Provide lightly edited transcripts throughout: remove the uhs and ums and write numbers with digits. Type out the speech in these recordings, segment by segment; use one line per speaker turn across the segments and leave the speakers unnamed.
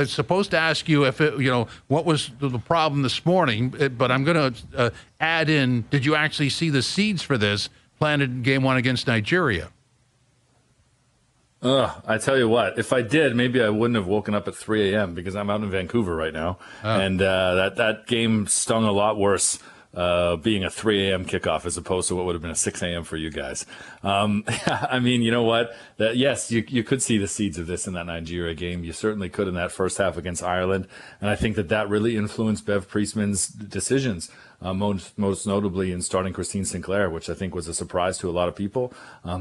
supposed to ask you if what was the problem this morning, but I'm going to add in: did you actually see the seeds for this planted in Game 1 against Nigeria?
I tell you what, if I did, maybe I wouldn't have woken up at 3 a.m. because I'm out in Vancouver right now, and that game stung a lot worse. Being a 3 a.m. kickoff as opposed to what would have been a 6 a.m. for you guys. I mean, you know what? Yes, you could see the seeds of this in that Nigeria game. You certainly could in that first half against Ireland. And I think that really influenced Bev Priestman's decisions, most notably in starting Christine Sinclair, which I think was a surprise to a lot of people.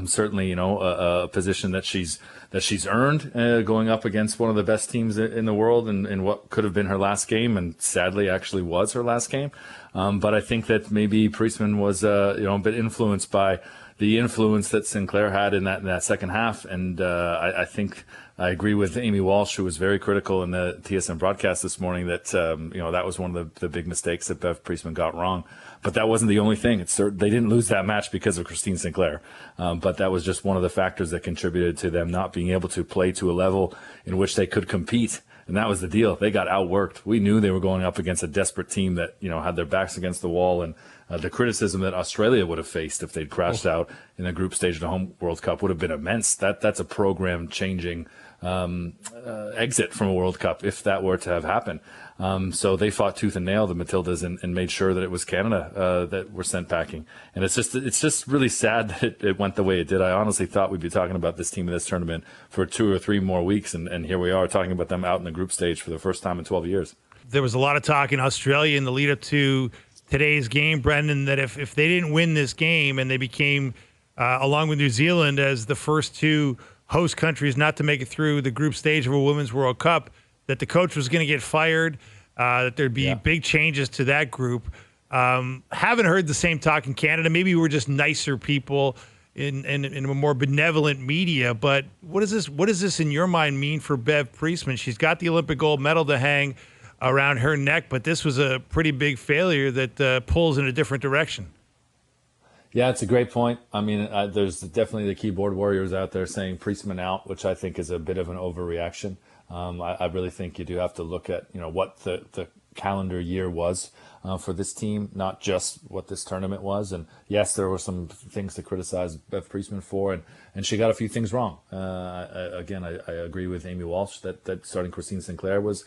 Certainly, a position that she's earned going up against one of the best teams in the world in what could have been her last game, and sadly actually was her last game. But I think that maybe Priestman was a bit influenced by the influence that Sinclair had in that second half. And I think I agree with Amy Walsh, who was very critical in the TSN broadcast this morning, that that was one of the big mistakes that Bev Priestman got wrong. But that wasn't the only thing. They didn't lose that match because of Christine Sinclair. But that was just one of the factors that contributed to them not being able to play to a level in which they could compete. And that was the deal. They got outworked. We knew they were going up against a desperate team that, had their backs against the wall. And the criticism that Australia would have faced if they'd crashed out in the group stage of the home World Cup would have been immense. That's a program-changing exit from a World Cup if that were to have happened. So they fought tooth and nail, the Matildas, and made sure that it was Canada that were sent packing. And it's just really sad that it went the way it did. I honestly thought we'd be talking about this team in this tournament for 2 or 3 more weeks, and here we are talking about them out in the group stage for the first time in 12 years.
There was a lot of talk in Australia in the lead up to today's game, Brendan, that if they didn't win this game and they became, along with New Zealand, as the first 2 host countries not to make it through the group stage of a Women's World Cup, that the coach was going to get fired, that there'd be big changes to that group. Haven't heard the same talk in Canada. Maybe we're just nicer people in a more benevolent media. But what does this in your mind mean for Bev Priestman? She's got the Olympic gold medal to hang around her neck, but this was a pretty big failure that pulls in a different direction.
Yeah, it's a great point. I mean, there's definitely the keyboard warriors out there saying Priestman out, which I think is a bit of an overreaction. I really think you do have to look at what the calendar year was for this team, not just what this tournament was. And yes, there were some things to criticize Bev Priestman for, and she got a few things wrong. Again, I agree with Amy Walsh that starting Christine Sinclair was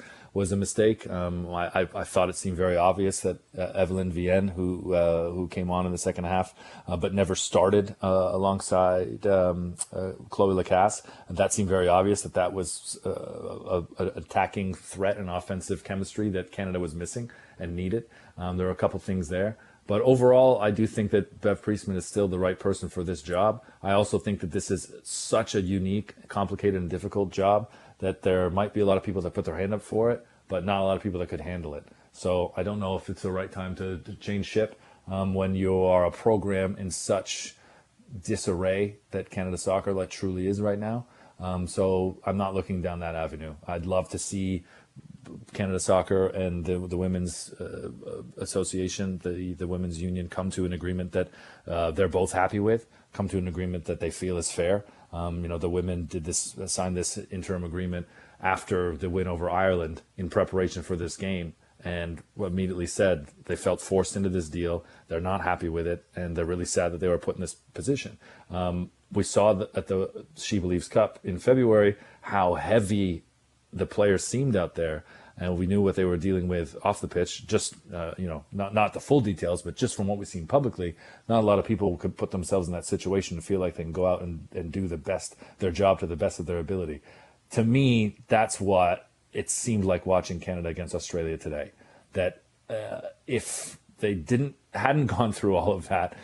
a mistake. I thought it seemed very obvious that Evelyn Vienne, who came on in the second half, but never started alongside Chloe Lacasse, and that seemed very obvious that was an attacking threat and offensive chemistry that Canada was missing and needed. There were a couple things there. But overall, I do think that Bev Priestman is still the right person for this job. I also think that this is such a unique, complicated, and difficult job that there might be a lot of people that put their hand up for it, but not a lot of people that could handle it. So I don't know if it's the right time to change ship when you are a program in such disarray that Canada Soccer truly is right now. So I'm not looking down that avenue. I'd love to see Canada Soccer and the Women's Association, the Women's Union, come to an agreement that they're both happy with, come to an agreement that they feel is fair. The women signed this interim agreement after the win over Ireland in preparation for this game, and immediately said they felt forced into this deal. They're not happy with it, and they're really sad that they were put in this position. We saw at the She Believes Cup in February how heavy the players seemed out there, and we knew what they were dealing with off the pitch. Just not the full details, but just from what we've seen publicly, not a lot of people could put themselves in that situation to feel like they can go out and do their job to the best of their ability. To me, that's what it seemed like watching Canada against Australia today. That if they hadn't gone through all of that,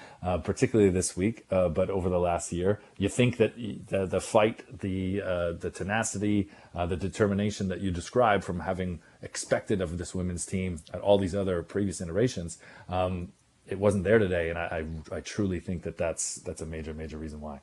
particularly this week, but over the last year, you think that the fight, the tenacity, the determination that you described from having expected of this women's team at all these other previous iterations, it wasn't there today, and I truly think that's a major reason why.